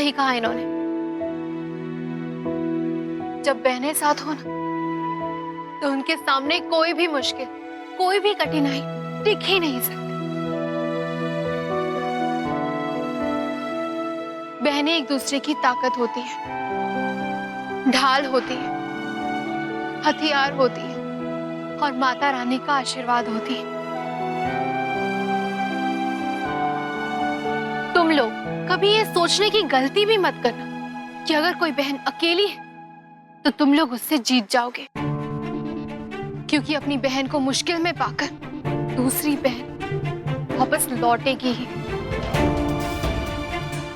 सही कहा इन्होंने। जब बहनें साथ हो ना, तो उनके सामने कोई भी मुश्किल, कोई भी कठिनाई टिक ही नहीं सकती। बहनें एक दूसरे की ताकत होती है, ढाल होती है, हथियार होती है और माता रानी का आशीर्वाद होती है। तुम लोग कभी ये सोचने की गलती भी मत करना कि अगर कोई बहन अकेली है तो तुम लोग उससे जीत जाओगे, क्योंकि अपनी बहन को मुश्किल में पाकर दूसरी बहन वापस लौटेगी ही।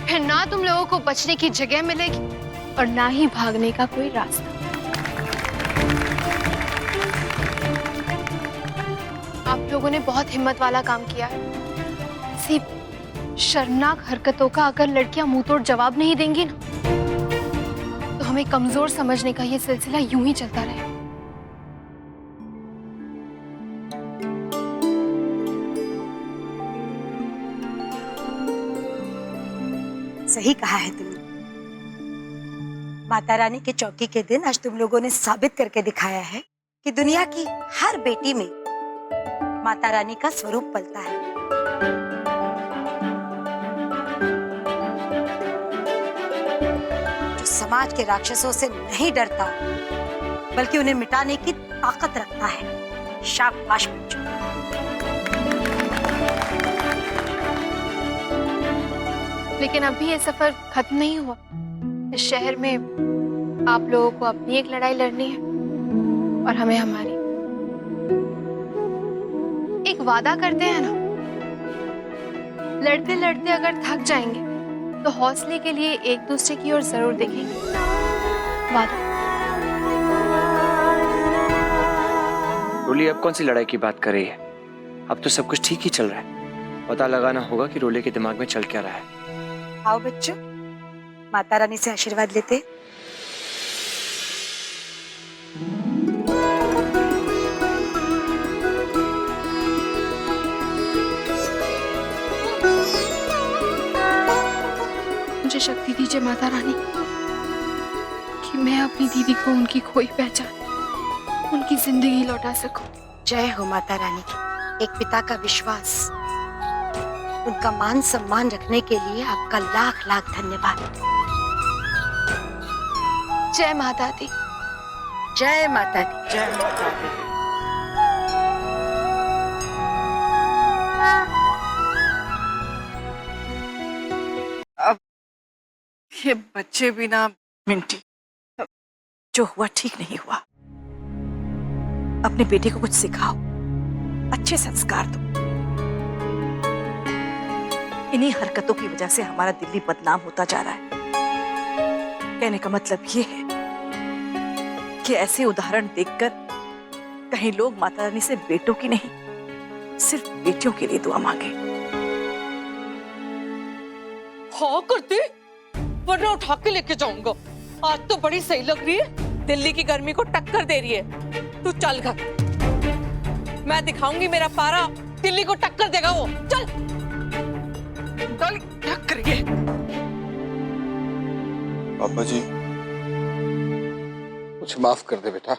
फिर ना तुम लोगों को बचने की जगह मिलेगी और ना ही भागने का कोई रास्ता। आप लोगों ने बहुत हिम्मत वाला काम किया है। ऐसी शर्मनाक हरकतों का अगर लड़कियां मुंह तोड़ जवाब नहीं देंगी ना, तो हमें कमजोर समझने का ये सिलसिला यूं ही चलता रहेगा। सही कहा है तुमने। माता रानी के चौकी के दिन आज तुम लोगों ने साबित करके दिखाया है कि दुनिया की हर बेटी में माता रानी का स्वरूप पलता है। जो समाज के राक्षसों से नहीं डरता, बल्कि उन्हें मिटाने की ताकत रखता है। शाबाश बच्चों। लेकिन अभी ये सफर खत्म नहीं हुआ। इस शहर में आप लोगों को अपनी एक लड़ाई लड़नी है और हमें हमारी। एक वादा करते हैं ना, लड़ते लड़ते अगर थक जाएंगे तो हौसले के लिए एक दूसरे की ओर जरूर देखेंगे। वादा। रोली अब कौन सी लड़ाई की बात कर रही है? अब तो सब कुछ ठीक ही चल रहा है। पता लगाना होगा कि रोली के दिमाग में चल क्या रहा है। आओ बच्चों, माता रानी से आशीर्वाद लेते। मुझे शक्ति दीजिए माता रानी कि मैं अपनी दीदी को उनकी खोई पहचान, उनकी जिंदगी लौटा सकूं। जय हो माता रानी की। एक पिता का विश्वास, उनका मान सम्मान रखने के लिए आपका लाख लाख धन्यवाद। जय माता दी। जय माता दी। जय माता दी। अब ये बच्चे भी ना मिंटी, जो हुआ ठीक नहीं हुआ। अपने बेटे को कुछ सिखाओ, अच्छे संस्कार दो। इन्हीं हरकतों की वजह से हमारा दिल्ली बदनाम होता जा रहा है। कहने का मतलब ये है कि ऐसे उदाहरण देखकर कहीं लोग माता रानी से बेटों की नहीं, सिर्फ बेटियों के लिए दुआ मांगे। हाँ करती, वरना उठा के लेके जाऊंगा। आज तो बड़ी सही लग रही है, दिल्ली की गर्मी को टक्कर दे रही है। तू चल घर, मैं दिखाऊंगी मेरा पारा दिल्ली को टक्कर देगा वो। चल क्या करिए? पापा जी, मुझे माफ कर दे बेटा।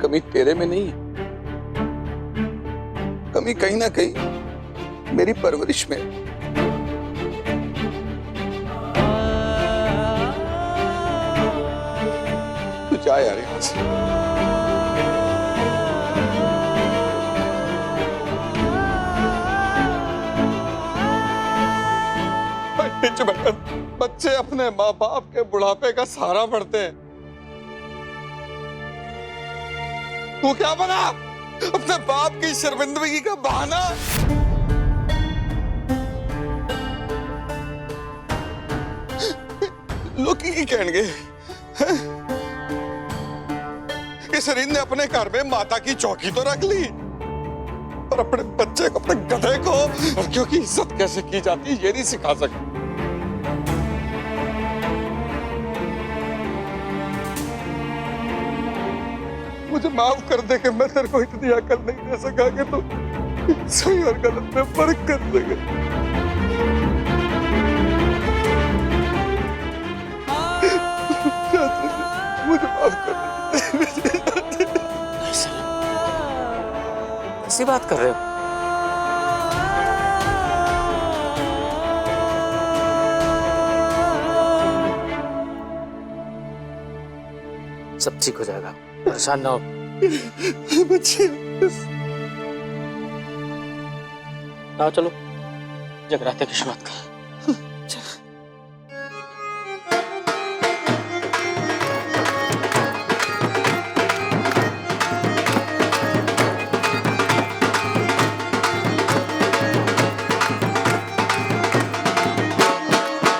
कमी तेरे में नहीं, कमी कहीं ना कहीं मेरी परवरिश में। तू जा यार यहां से। बच्चे अपने माँ बाप के बुढ़ापे का सहारा बढ़ते हैं। तू क्या बना? अपने बाप की शर्मिंदगी का बहाना। लोग की कहेंगे कि शरीर ने अपने घर में माता की चौकी तो रख ली, और अपने बच्चे को, अपने गधे को लड़कियों की इज्जत कैसे की जाती है ये नहीं सिखा सकती। मुझे माफ कर दे कि मैं तेरे को इतनी अकल नहीं दे सका कि सही और गलत में फर्क कर सके। मुझे माफ कर दो। ऐसी बात कर रहे हो? सब ठीक हो जाएगा, परेशान ना हो। बच्चे आओ चलो जगराते की शुरुआत कर।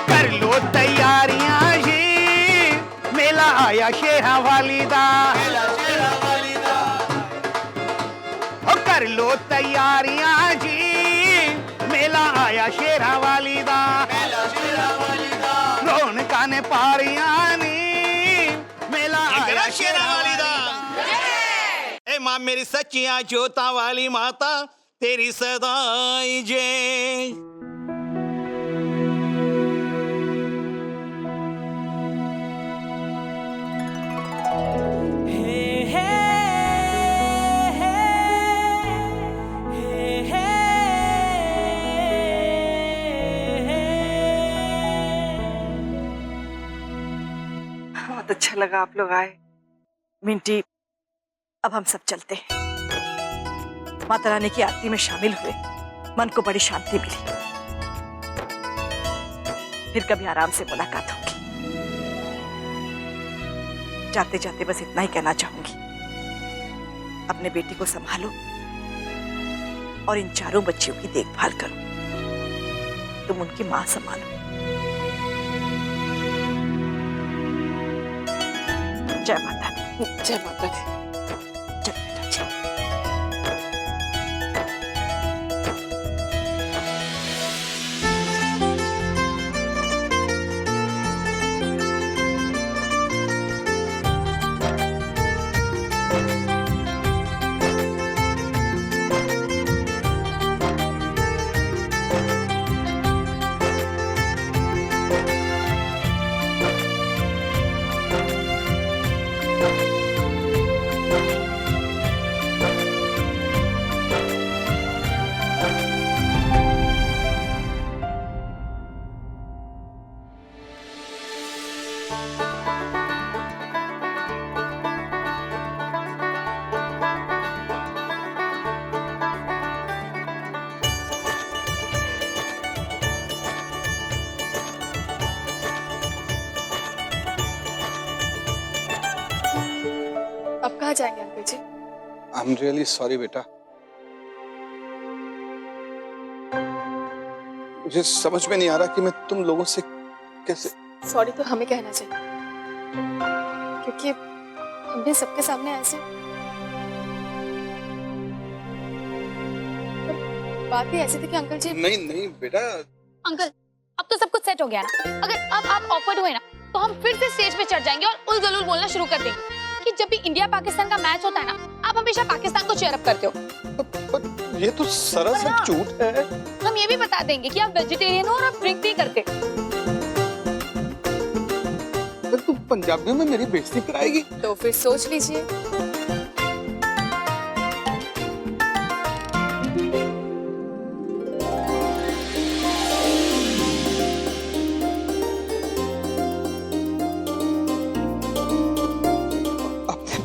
कर लो तैयारियां जी, मेला आया शेरा वाली दा। ओ कर लो तैयारियां जी, मेला आया शेरा वाली दा। रौनकां ने पारियां नी, मेला आया शेरा वाली दा। ए मां मेरी सच्चियां जोतां वाली माता, तेरी सदाई जय। बहुत अच्छा लगा आप लोग आए। मिंटी, अब हम सब चलते हैं। माता रानी की आरती में शामिल हुए, मन को बड़ी शांति मिली। फिर कभी आराम से मुलाकात होगी। जाते जाते बस इतना ही कहना चाहूंगी, अपने बेटी को संभालो और इन चारों बच्चियों की देखभाल करो। तुम उनकी मां संभालो। जय माता दी। जय माता दी। जय बेटा जी। अब कहाँ जाएंगे uncle ji? I am really sorry बेटा। मुझे समझ में नहीं आ रहा कि मैं तुम लोगों से कैसे। सॉरी तो हमें कहना चाहिए, क्योंकि हमने सबके सामने ऐसे। बात भी ऐसी थी कि अंकल जी। नहीं नहीं बेटा। अंकल, अब तो सब कुछ सेट हो गया ना। अगर अब आप ऑफर्ड हुए ना, तो हम फिर से स्टेज पे चढ़ जाएंगे और उल जलूल बोलना शुरू कर देंगे कि जब भी इंडिया पाकिस्तान का मैच होता है ना, आप हमेशा पाकिस्तान को चीयर अप करते हो। पर ये तो सरासर झूठ है। हम ये भी बता देंगे कि आप वेजिटेरियन हो और आप ड्रिंक नहीं करते। पर तू पंजाबियों में मेरी बेइज्जती कराएगी। तो फिर सोच लीजिए।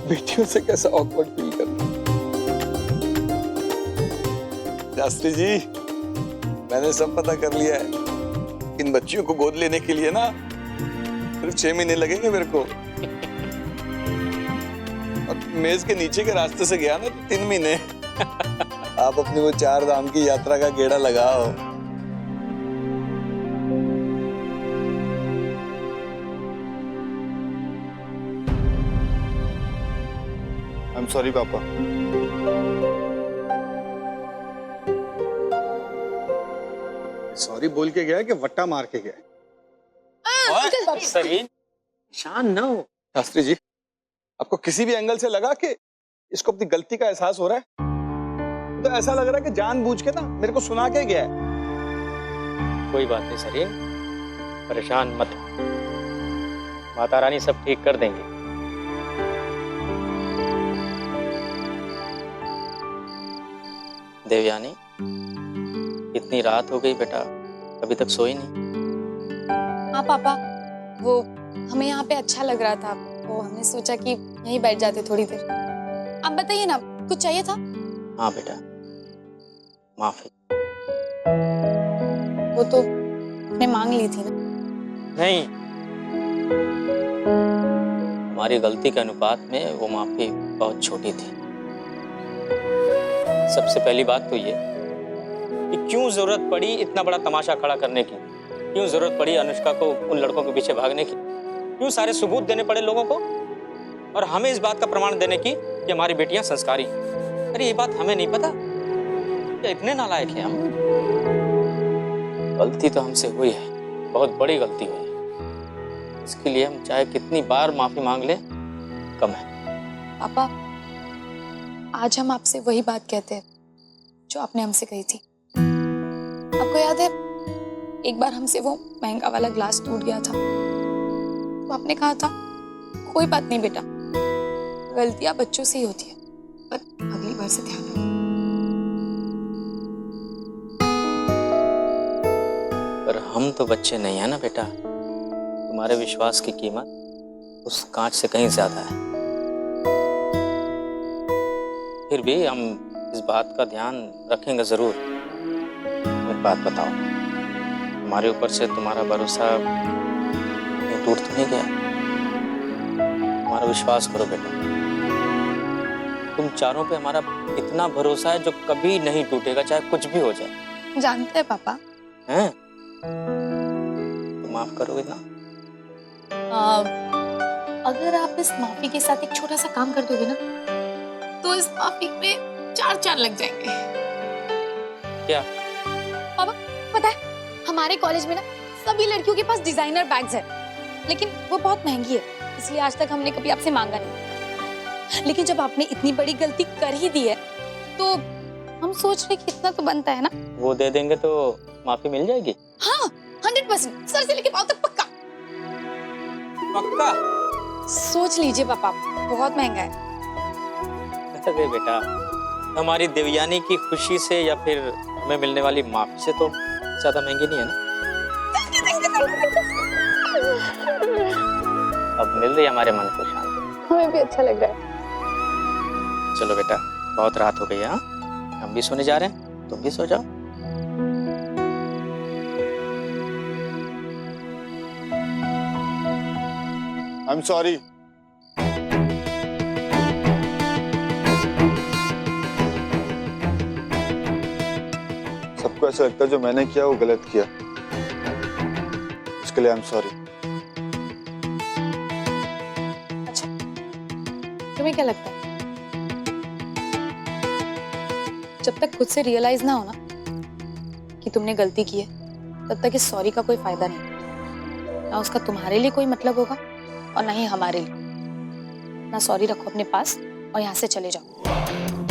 बेटियों से कैसा ऑकवर्ड फील करना। शास्त्री जी, मैंने सब पता कर लिया है। इन बच्चियों को गोद लेने के लिए ना सिर्फ 6 महीने लगेंगे मेरे को। और मेज के नीचे के रास्ते से गया ना तो 3 महीने। आप अपनी वो 4 धाम की यात्रा का गेड़ा लगाओ। आई एम सॉरी पापा। सॉरी बोल के गया कि वट्टा मार के गया? शान ना हो। शास्त्री जी, आपको किसी भी एंगल से लगा कि इसको अपनी गलती का एहसास हो रहा है? तो ऐसा लग रहा है कि जानबूझ के ना मेरे को सुना के गया है। कोई बात नहीं सरीन, परेशान मत हो। माता रानी सब ठीक कर देंगे। देवयानी, इतनी रात हो गई बेटा, अभी तक सोई नहीं? हाँ पापा, वो हमें यहाँ पे अच्छा लग रहा था, वो हमने सोचा कि यहीं बैठ जाते थोड़ी देर। आप बताइए ना, कुछ चाहिए था? हाँ बेटा, माफी। वो तो आपने मांग ली थी ना। नहीं, हमारी गलती के अनुपात में वो माफी बहुत छोटी थी। सबसे पहली बात तो ये कि क्यों जरूरत पड़ी इतना बड़ा तमाशा खड़ा करने की, क्यों जरूरत पड़ी अनुष्का को उन लड़कों के पीछे भागने की, क्यों सारे सबूत देने पड़े लोगों को और हमें इस बात का प्रमाण देने की कि हमारी बेटियां संस्कारी। अरे ये बात हमें नहीं पता क्या इतने नालायक हैं हम? गलती तो हमसे हुई है, बहुत बड़ी गलती हुई है। इसके लिए हम चाहे कितनी बार माफी मांग ले कम है। पापा, आज हम आपसे वही बात कहते हैं जो आपने हमसे कही थी। आपको याद है, एक बार हमसे वो महंगा वाला ग्लास टूट गया था, तो आपने कहा था कोई बात नहीं बेटा, गलतियां बच्चों से ही होती है, पर अगली बार से ध्यान रखो। पर हम तो बच्चे नहीं है ना बेटा, तुम्हारे विश्वास की कीमत उस कांच से कहीं ज्यादा है। फिर भी हम इस बात का ध्यान रखेंगे जरूर। एक बात बताओ, हमारे ऊपर से तुम्हारा भरोसा टूट तो नहीं गया? हमारा विश्वास करो बेटा, तुम चारों पे हमारा इतना भरोसा है जो कभी नहीं टूटेगा, चाहे कुछ भी हो जाए। जानते हैं पापा, हैं? तो माफ करोगे ना? अगर आप इस माफी के साथ एक छोटा सा काम कर दोगे ना, तो इस माफी में 4 लग जाएंगे। क्या? पापा, पता है हमारे कॉलेज में ना सभी लड़कियों के पास डिजाइनर बैग्स है, लेकिन वो बहुत महंगी है, इसलिए आज तक हमने कभी आपसे मांगा नहीं। लेकिन जब आपने इतनी बड़ी गलती कर ही दी है, तो हम सोच रहे कि इतना तो बनता है ना। वो दे देंगे तो माफी मिल जाएगी? हाँ, 100%, सर से लेके पाँव तक पक्का। पक्का? सोच लीजिए पापा, बहुत महंगा है। अरे बेटा, हमारी देवयानी की खुशी से या फिर हमें मिलने वाली माफी से तो ज्यादा महंगी नहीं है ना। अब मिल रही हमारे मन को शांति। हमें भी अच्छा लग रहा है। चलो बेटा, बहुत रात हो गई है, हाँ? हम भी सोने जा रहे हैं, तुम भी सो जाओ। I am sorry. सबको ऐसा लगता है जो मैंने किया वो गलत किया, इसके लिए आई एम सॉरी। अच्छा, तुम्हें क्या लगता है, जब तक खुद से रियलाइज ना हो ना कि तुमने गलती की है, तब तक इस सॉरी का कोई फायदा नहीं, ना उसका तुम्हारे लिए कोई मतलब होगा और ना ही हमारे लिए। ना सॉरी रखो अपने पास और यहाँ से चले जाओ।